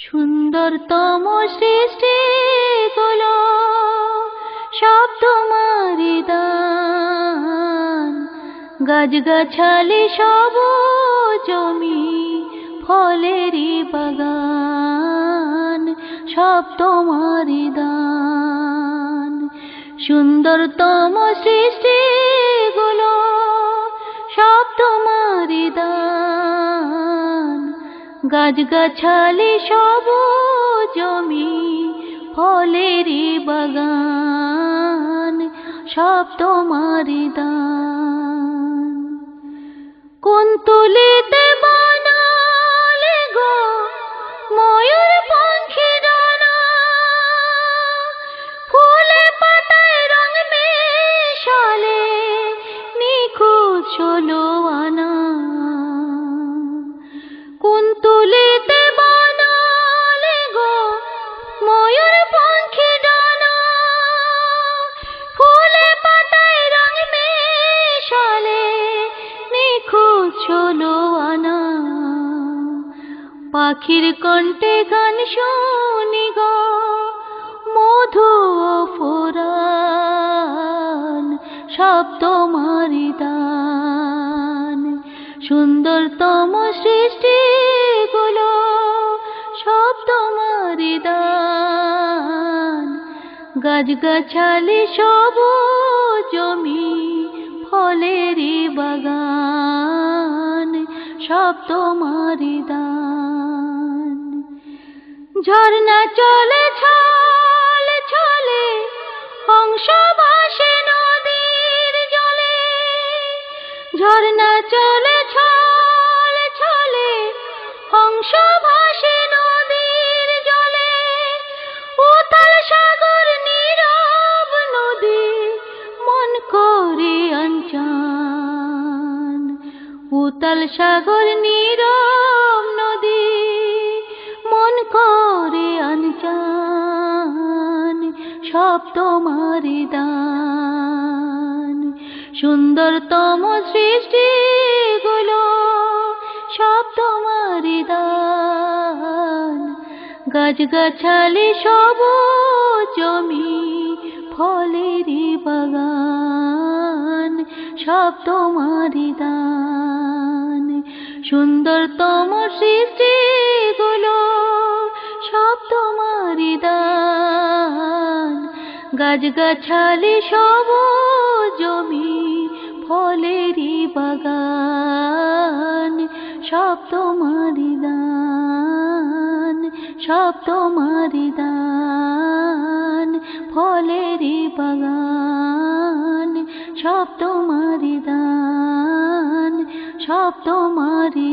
সুন্দরতম সৃষ্টি গুলো সব তোমারই দান, গাছগাছালি সবুজ জমি ফলেরই বাগান, সব তোমারই দান। সুন্দরতম সৃষ্টি গুলো সব তোমারই দান, গাছগাছালি সবুজ জমি ফলেরই বাগান, সব তোমারই দান। কোন তুলিতে বানালে গো ময়ূর পাখি ডানা, ফুলে পাতায় রং মেশালে নিখুঁত ষোলো আনা। কোন তুলিতে বানালে গো ময়ূর পাখি ডানা, ফুলে পাতায় রং মেশালে নিখুঁত ষোলো আনা। পাখির কণ্ঠে গান শুনি গো মধু ও ফুরান, সব তোমারই দান। সুন্দরতম সৃষ্টি গুলো সব তোমারই দান, গাছগাছালি সবুজ জমি ফলেরই বাগান, সব তোমারই দান। ঝর্ণা চলে ছলে ছলে, হংস ভাসে নদীর জলে। ঝর্ণা চলে ছলে ছলে, হংস ভাসে নদীর জলে। উতাল সাগর নীরব নদী মন করে অঞ্চন। উতাল সাগর নীরব নদী মন করে অঞ্চন, সব তোমারই দান। সুন্দরতম সৃষ্টি গুলো সব তোমারই দান, গাছগাছালি সবুজ জমি ফলেরই বাগান, সব তোমারই দান। সুন্দরতম সৃষ্টি গুলো সব তোমারই দান, গাছগাছালি সবুজ জমি ফলেরই বাগান, সব তোমারই দান, সব তোমারই দান। ফলেরই বাগান, সব তোমারই দান, সব তোমারই